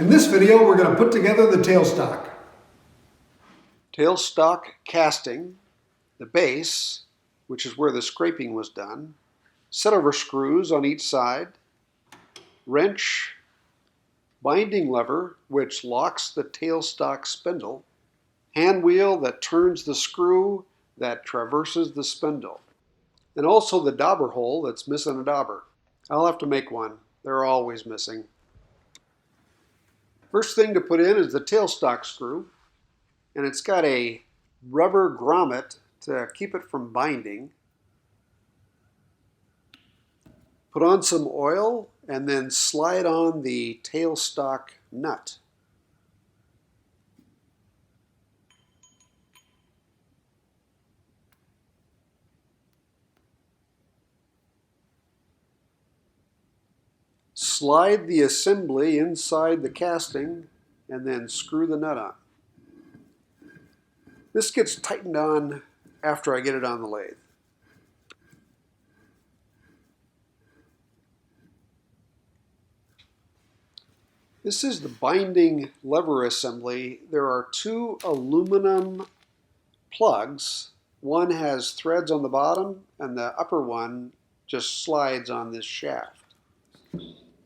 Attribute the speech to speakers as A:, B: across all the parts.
A: In this video, we're going to put together the tailstock.
B: Tailstock casting, the base, which is where the scraping was done, set over screws on each side, wrench, binding lever, which locks the tailstock spindle, hand wheel that turns the screw that traverses the spindle, and also the dauber hole that's missing a dauber. I'll have to make one. They're always missing. First thing to put in is the tailstock screw, and it's got a rubber grommet to keep it from binding. Put on some oil and then slide on the tailstock nut. Slide the assembly inside the casting and then screw the nut on. This gets tightened on after I get it on the lathe. This is the binding lever assembly. There are two aluminum plugs. One has threads on the bottom and the upper one just slides on this shaft.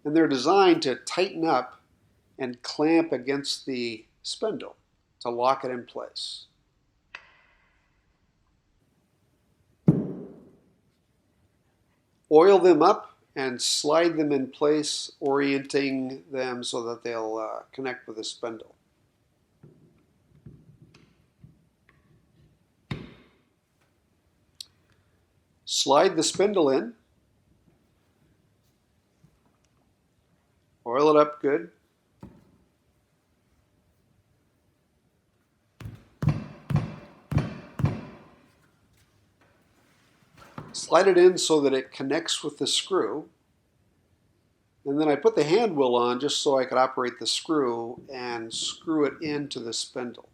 B: And they're designed to tighten up and clamp against the spindle to lock it in place. Oil them up and slide them in place, orienting them so that they'll connect with the spindle. Slide the spindle in. Oil it up good. Slide it in so that it connects with the screw. And then I put the hand wheel on just so I could operate the screw and screw it into the spindle.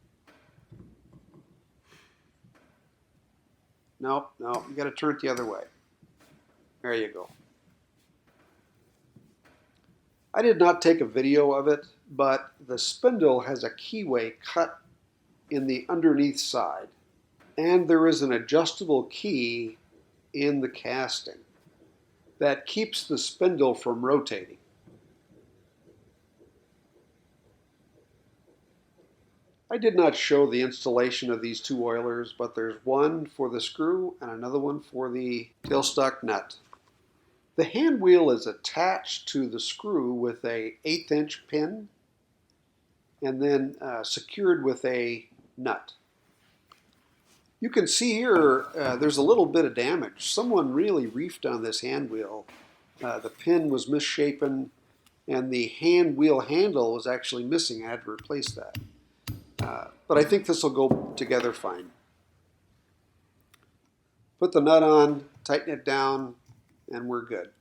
B: Nope, you got to turn it the other way. There you go. I did not take a video of it, but the spindle has a keyway cut in the underneath side, and there is an adjustable key in the casting that keeps the spindle from rotating. I did not show the installation of these two oilers, but there's one for the screw and another one for the tailstock nut. The hand wheel is attached to the screw with a 1/8 inch pin and then secured with a nut. You can see here there's a little bit of damage. Someone really reefed on this hand wheel. The pin was misshapen and the hand wheel handle was actually missing. I had to replace that. But I think this will go together fine. Put the nut on, tighten it down, and we're good.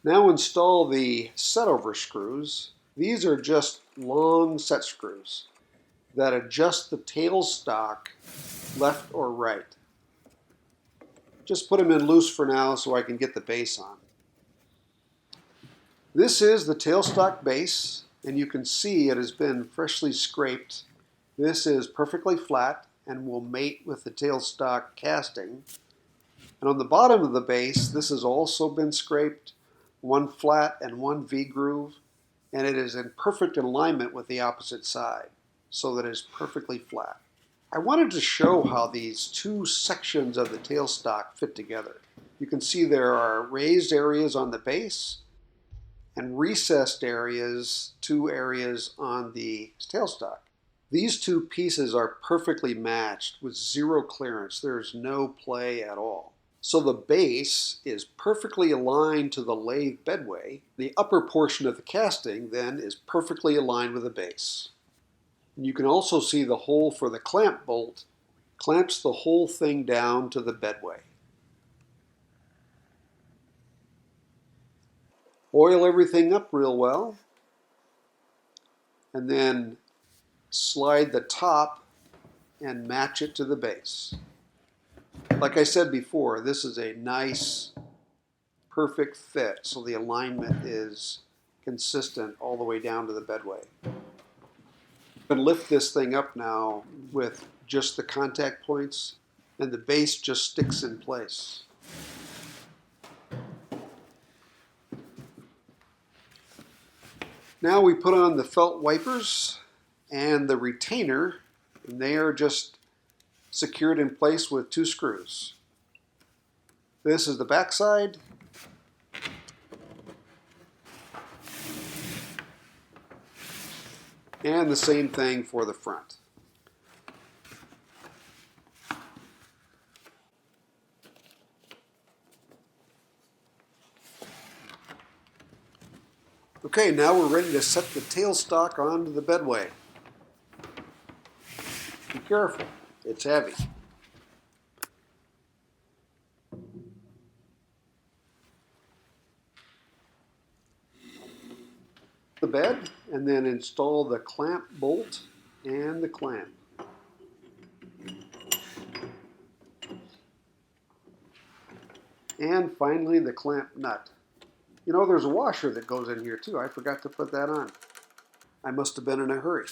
B: Now install the set-over screws. These are just long set screws that adjust the tailstock left or right. Just put them in loose for now so I can get the base on. This is the tailstock base, and you can see it has been freshly scraped. This is perfectly flat and will mate with the tailstock casting. And on the bottom of the base, this has also been scraped, one flat and one V-groove, and it is in perfect alignment with the opposite side, so that it's perfectly flat. I wanted to show how these two sections of the tailstock fit together. You can see there are raised areas on the base and recessed areas, two areas on the tailstock. These two pieces are perfectly matched with zero clearance. There's no play at all. So the base is perfectly aligned to the lathe bedway. The upper portion of the casting then is perfectly aligned with the base. You can also see the hole for the clamp bolt clamps the whole thing down to the bedway. Oil everything up real well, and then slide the top and match it to the base. Like I said before, this is a nice, perfect fit, so the alignment is consistent all the way down to the bedway. I'm going to lift this thing up now with just the contact points, and the base just sticks in place. Now we put on the felt wipers and the retainer, and they are just secured in place with 2 screws. This is the back side. And the same thing for the front. Okay, now we're ready to set the tailstock onto the bedway. Be careful, it's heavy. The bed, and then install the clamp bolt and the clamp. And finally the clamp nut. You know, there's a washer that goes in here too. I forgot to put that on. I must have been in a hurry.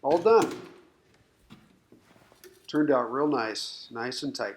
B: All done. Turned out real nice, nice and tight.